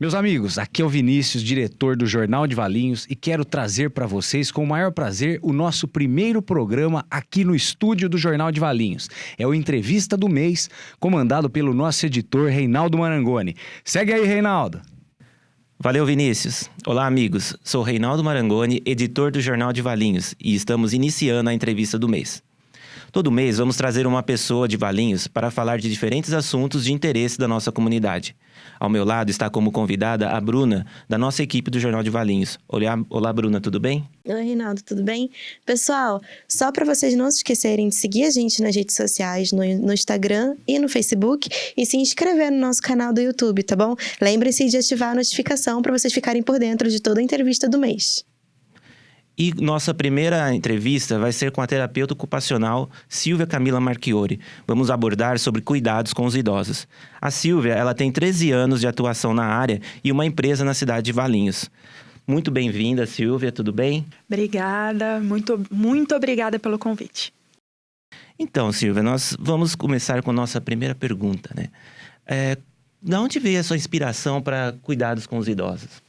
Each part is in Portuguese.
Meus amigos, aqui é o Vinícius, diretor do Jornal de Valinhos, e quero trazer para vocês com o maior prazer o nosso primeiro programa aqui no estúdio do Jornal de Valinhos. É o Entrevista do Mês, comandado pelo nosso editor Reinaldo Marangoni. Segue aí, Reinaldo! Valeu, Vinícius. Olá, amigos. Sou Reinaldo Marangoni, editor do Jornal de Valinhos, e estamos iniciando a Entrevista do Mês. Todo mês vamos trazer uma pessoa de Valinhos para falar de diferentes assuntos de interesse da nossa comunidade. Ao meu lado está como convidada a Bruna, da nossa equipe do Jornal de Valinhos. Olá, Bruna, tudo bem? Oi, Reinaldo, tudo bem? Pessoal, só para vocês não se esquecerem de seguir a gente nas redes sociais, no Instagram e no Facebook, e se inscrever no nosso canal do YouTube, tá bom? Lembrem-se de ativar a notificação para vocês ficarem por dentro de toda a entrevista do mês. E nossa primeira entrevista vai ser com a terapeuta ocupacional Silvia Camila Marchiori. Vamos abordar sobre cuidados com os idosos. A Silvia, ela tem 13 anos de atuação na área e uma empresa na cidade de Valinhos. Muito bem-vinda, Silvia, tudo bem? Obrigada, muito obrigada pelo convite. Então, Silvia, nós vamos começar com a nossa primeira pergunta, né? De onde veio a sua inspiração para cuidados com os idosos?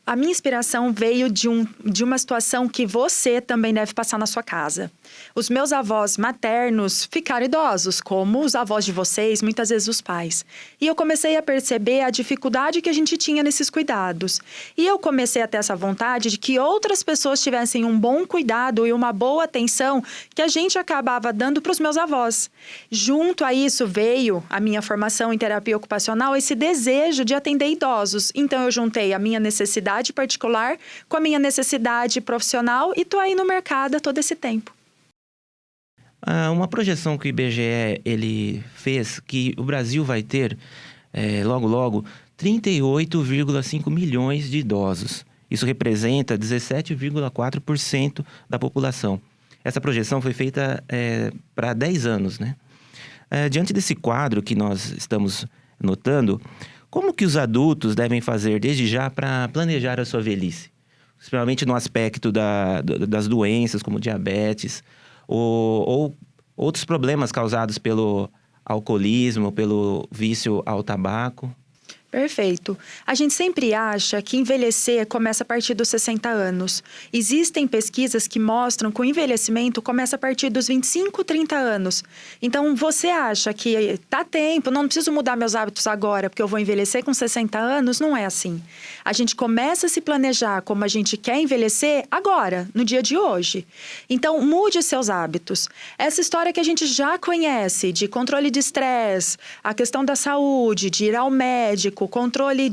A minha inspiração veio de uma situação que você também deve passar na sua casa. Os meus avós maternos ficaram idosos, como os avós de vocês, muitas vezes os pais. E eu comecei a perceber a dificuldade que a gente tinha nesses cuidados. E eu comecei a ter essa vontade de que outras pessoas tivessem um bom cuidado e uma boa atenção que a gente acabava dando para os meus avós. Junto a isso veio a minha formação em terapia ocupacional, esse desejo de atender idosos. Então eu juntei a minha necessidade particular com a minha necessidade profissional e tô aí no mercado há todo esse tempo. Uma projeção que o IBGE ele fez que o Brasil vai ter, logo, 38,5 milhões de idosos. Isso representa 17,4% da população. Essa projeção foi feita para 10 anos, né? Diante desse quadro que nós estamos notando, como que os adultos devem fazer desde já para planejar a sua velhice? Principalmente no aspecto das doenças, como diabetes, ou outros problemas causados pelo alcoolismo, pelo vício ao tabaco. Perfeito. A gente sempre acha que envelhecer começa a partir dos 60 anos. Existem pesquisas que mostram que o envelhecimento começa a partir dos 25, 30 anos. Então, você acha que tá tempo, não preciso mudar meus hábitos agora, porque eu vou envelhecer com 60 anos? Não é assim. A gente começa a se planejar como a gente quer envelhecer agora, no dia de hoje. Então, mude seus hábitos. Essa história que a gente já conhece, de controle de estresse, a questão da saúde, de ir ao médico, o controle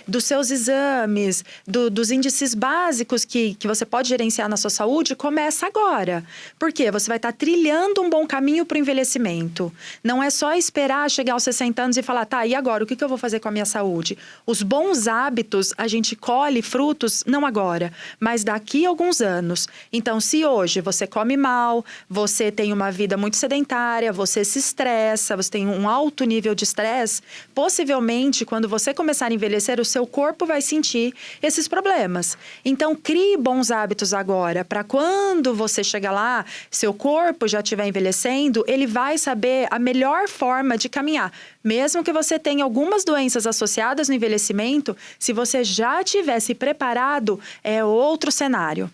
dos seus exames, dos índices básicos que você pode gerenciar na sua saúde, começa agora. Por quê? Você vai estar trilhando um bom caminho para o envelhecimento. Não é só esperar chegar aos 60 anos e falar, tá, e agora? O que eu vou fazer com a minha saúde? Os bons hábitos, a gente colhe frutos, não agora, mas daqui a alguns anos. Então, se hoje você come mal, você tem uma vida muito sedentária, você se estressa, você tem um alto nível de estresse, possivelmente, quando você começar a envelhecer, o seu corpo vai sentir esses problemas. Então, crie bons hábitos agora, para quando você chegar lá, seu corpo já estiver envelhecendo, ele vai saber a melhor forma de caminhar. Mesmo que você tenha algumas doenças associadas no envelhecimento, se você já tivesse preparado, é outro cenário.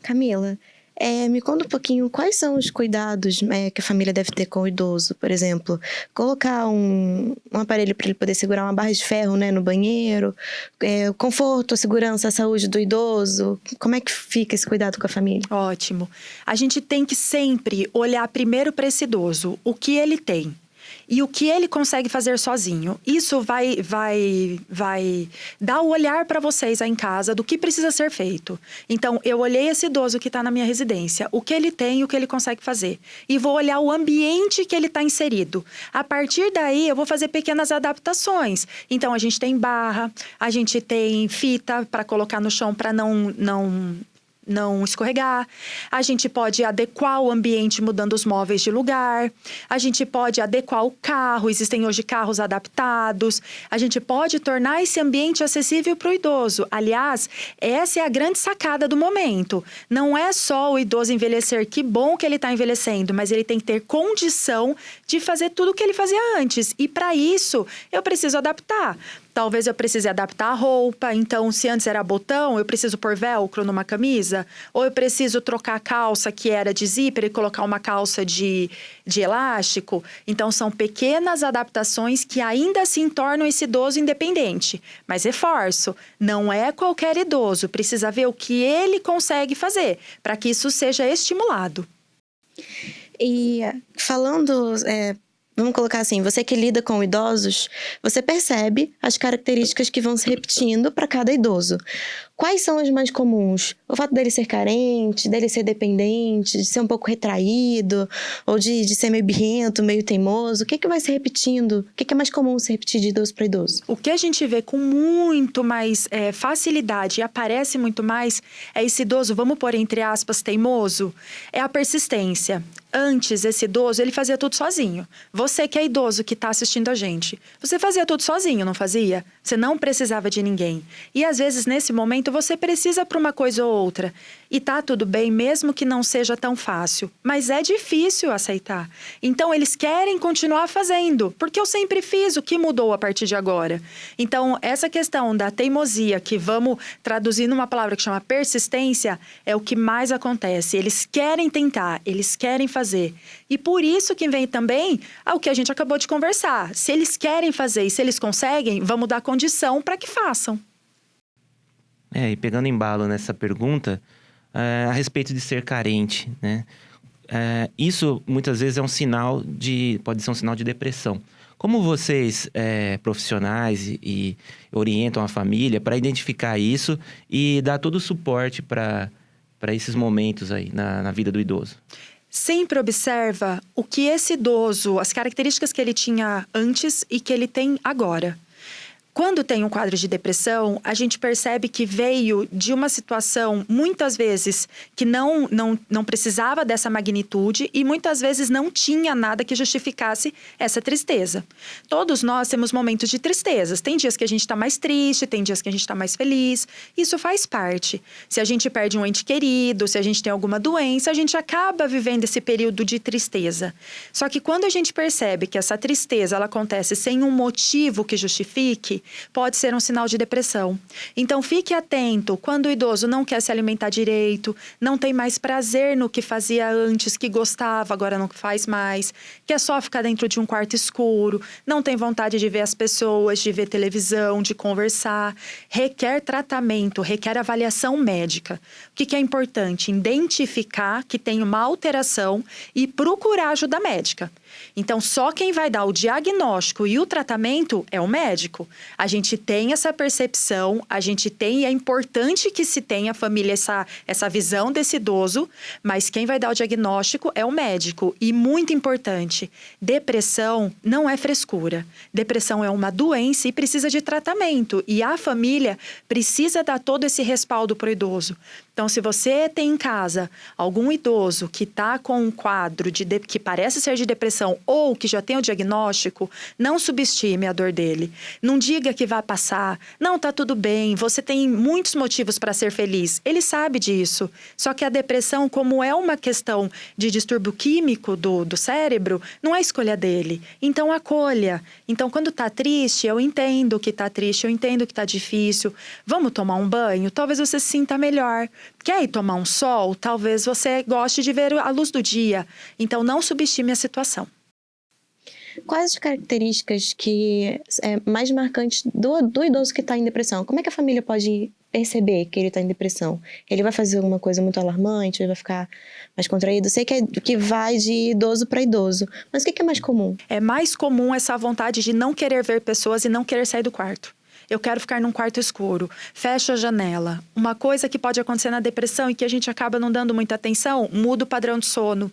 Camila, me conta um pouquinho quais são os cuidados que a família deve ter com o idoso. Por exemplo, colocar um aparelho para ele poder segurar uma barra de ferro, né, no banheiro, o conforto, a segurança, a saúde do idoso. Como é que fica esse cuidado com a família? Ótimo. A gente tem que sempre olhar primeiro para esse idoso, o que ele tem. E o que ele consegue fazer sozinho. Isso vai dar o olhar para vocês aí em casa do que precisa ser feito. Então, eu olhei esse idoso que está na minha residência, o que ele tem e o que ele consegue fazer. E vou olhar o ambiente que ele está inserido. A partir daí, eu vou fazer pequenas adaptações. Então, a gente tem barra, a gente tem fita para colocar no chão para não escorregar. A gente pode adequar o ambiente mudando os móveis de lugar. A gente pode adequar o carro. Existem hoje carros adaptados. A gente pode tornar esse ambiente acessível para o idoso. Aliás, essa é a grande sacada do momento. Não é só o idoso envelhecer, que bom que ele está envelhecendo, mas ele tem que ter condição de fazer tudo o que ele fazia antes. E para isso, eu preciso adaptar. Talvez eu precise adaptar a roupa. Então, se antes era botão, eu preciso pôr velcro numa camisa. Ou eu preciso trocar a calça que era de zíper e colocar uma calça de elástico. Então, são pequenas adaptações que ainda assim tornam esse idoso independente. Mas reforço, não é qualquer idoso. Precisa ver o que ele consegue fazer para que isso seja estimulado. E falando, vamos colocar assim, você que lida com idosos, você percebe as características que vão se repetindo para cada idoso. Quais são as mais comuns? O fato dele ser carente, dele ser dependente, de ser um pouco retraído, ou de ser meio birrento, meio teimoso. O que vai se repetindo? O que é mais comum se repetir de idoso para idoso? O que a gente vê com muito mais facilidade e aparece muito mais é esse idoso, vamos pôr entre aspas, teimoso, é a persistência. Antes, esse idoso, ele fazia tudo sozinho. Você que é idoso, que está assistindo a gente, você fazia tudo sozinho, não fazia? Você não precisava de ninguém. E às vezes, nesse momento, você precisa para uma coisa ou outra. E tá tudo bem, mesmo que não seja tão fácil. Mas é difícil aceitar. Então, eles querem continuar fazendo. Porque eu sempre fiz, o que mudou a partir de agora? Então, essa questão da teimosia, que vamos traduzir numa palavra que chama persistência, é o que mais acontece. Eles querem tentar, eles querem fazer. E por isso que vem também o que a gente acabou de conversar. Se eles querem fazer e se eles conseguem, vamos dar condição para que façam. E pegando embalo nessa pergunta, a respeito de ser carente, né? Isso muitas vezes pode ser um sinal de depressão. Como vocês, profissionais, e orientam a família para identificar isso e dar todo o suporte para esses momentos aí na vida do idoso? Sempre observa o que esse idoso, as características que ele tinha antes e que ele tem agora. Quando tem um quadro de depressão, a gente percebe que veio de uma situação, muitas vezes, que não precisava dessa magnitude e muitas vezes não tinha nada que justificasse essa tristeza. Todos nós temos momentos de tristezas. Tem dias que a gente está mais triste, tem dias que a gente está mais feliz. Isso faz parte. Se a gente perde um ente querido, se a gente tem alguma doença, a gente acaba vivendo esse período de tristeza. Só que quando a gente percebe que essa tristeza ela acontece sem um motivo que justifique, pode ser um sinal de depressão. Então, fique atento quando o idoso não quer se alimentar direito, não tem mais prazer no que fazia antes, que gostava, agora não faz mais, quer só ficar dentro de um quarto escuro, não tem vontade de ver as pessoas, de ver televisão, de conversar. Requer tratamento, requer avaliação médica. O que é importante? Identificar que tem uma alteração e procurar ajuda médica. Então, só quem vai dar o diagnóstico e o tratamento é o médico. A gente tem essa percepção, a gente tem, e é importante que se tenha a família essa visão desse idoso, mas quem vai dar o diagnóstico é o médico. E muito importante, depressão não é frescura. Depressão é uma doença e precisa de tratamento. E a família precisa dar todo esse respaldo para o idoso. Então, se você tem em casa algum idoso que está com um quadro que parece ser de depressão ou que já tem o diagnóstico, não subestime a dor dele. Não diga que vai passar. Não, tá tudo bem. Você tem muitos motivos para ser feliz. Ele sabe disso. Só que a depressão, como é uma questão de distúrbio químico do cérebro, não é escolha dele. Então, acolha. Então, quando tá triste, eu entendo que tá triste, eu entendo que tá difícil. Vamos tomar um banho? Talvez você se sinta melhor. Quer ir tomar um sol? Talvez você goste de ver a luz do dia. Então, não subestime a situação. Quais as características que é mais marcantes do idoso que está em depressão? Como é que a família pode perceber que ele está em depressão? Ele vai fazer alguma coisa muito alarmante? Ele vai ficar mais contraído? Eu sei que vai de idoso para idoso, mas o que é mais comum? É mais comum essa vontade de não querer ver pessoas e não querer sair do quarto. Eu quero ficar num quarto escuro. Fecha a janela. Uma coisa que pode acontecer na depressão e que a gente acaba não dando muita atenção, muda o padrão de sono.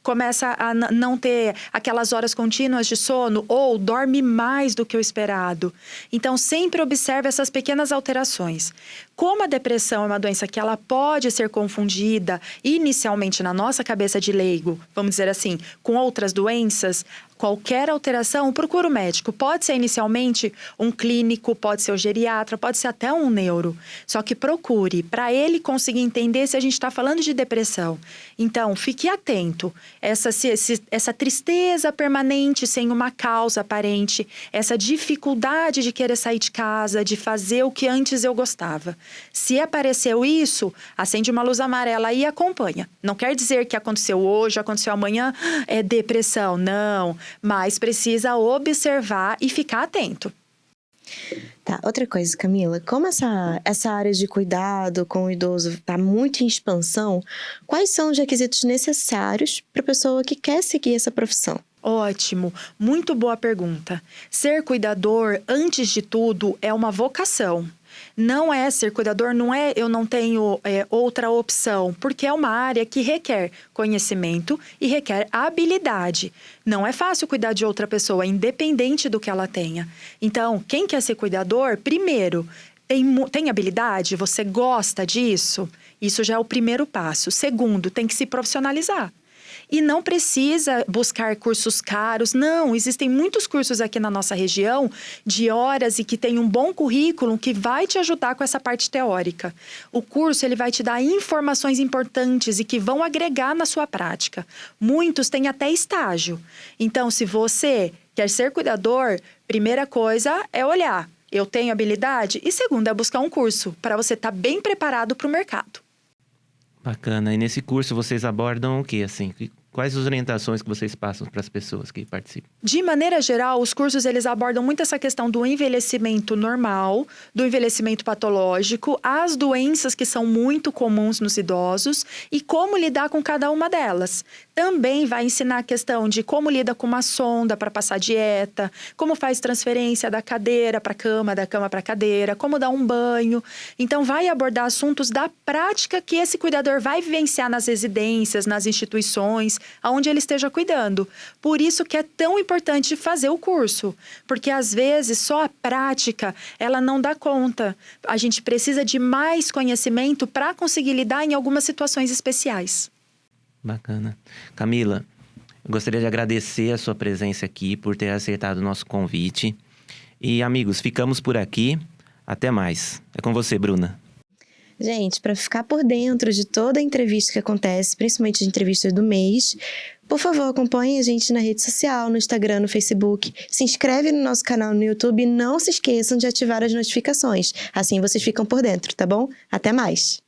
Começa a não ter aquelas horas contínuas de sono ou dorme mais do que o esperado. Então, sempre observe essas pequenas alterações. Como a depressão é uma doença que ela pode ser confundida inicialmente na nossa cabeça de leigo, vamos dizer assim, com outras doenças, qualquer alteração, procura o médico. Pode ser inicialmente um clínico, pode ser o geriatra, pode ser até um neuro. Só que procure, para ele conseguir entender se a gente está falando de depressão. Então, fique atento. Essa tristeza permanente sem uma causa aparente, essa dificuldade de querer sair de casa, de fazer o que antes eu gostava. Se apareceu isso, acende uma luz amarela e acompanha. Não quer dizer que aconteceu hoje, aconteceu amanhã, é depressão. Não, mas precisa observar e ficar atento. Tá, outra coisa, Camila, como essa área de cuidado com o idoso está muito em expansão, quais são os requisitos necessários para a pessoa que quer seguir essa profissão? Ótimo, muito boa pergunta. Ser cuidador, antes de tudo, é uma vocação. Não é ser cuidador, não é eu não tenho outra opção, porque é uma área que requer conhecimento e requer habilidade. Não é fácil cuidar de outra pessoa, independente do que ela tenha. Então, quem quer ser cuidador, primeiro, tem habilidade? Você gosta disso? Isso já é o primeiro passo. Segundo, tem que se profissionalizar. E não precisa buscar cursos caros, não. Existem muitos cursos aqui na nossa região de horas e que tem um bom currículo que vai te ajudar com essa parte teórica. O curso ele vai te dar informações importantes e que vão agregar na sua prática. Muitos têm até estágio. Então, se você quer ser cuidador, primeira coisa é olhar. Eu tenho habilidade? E segunda é buscar um curso para você estar bem preparado para o mercado. Bacana. E nesse curso vocês abordam o quê, assim? Quais as orientações que vocês passam para as pessoas que participam? De maneira geral, os cursos eles abordam muito essa questão do envelhecimento normal, do envelhecimento patológico, as doenças que são muito comuns nos idosos e como lidar com cada uma delas. Também vai ensinar a questão de como lida com uma sonda para passar dieta, como faz transferência da cadeira para a cama, da cama para a cadeira, como dar um banho. Então, vai abordar assuntos da prática que esse cuidador vai vivenciar nas residências, nas instituições, aonde ele esteja cuidando. Por isso que é tão importante fazer o curso, porque às vezes só a prática, ela não dá conta. A gente precisa de mais conhecimento para conseguir lidar em algumas situações especiais. Bacana. Camila, eu gostaria de agradecer a sua presença aqui, por ter aceitado o nosso convite. E, amigos, ficamos por aqui. Até mais. É com você, Bruna. Gente, para ficar por dentro de toda a entrevista que acontece, principalmente de entrevistas do mês, por favor, acompanhe a gente na rede social, no Instagram, no Facebook. Se inscreve no nosso canal no YouTube e não se esqueçam de ativar as notificações. Assim vocês ficam por dentro, tá bom? Até mais!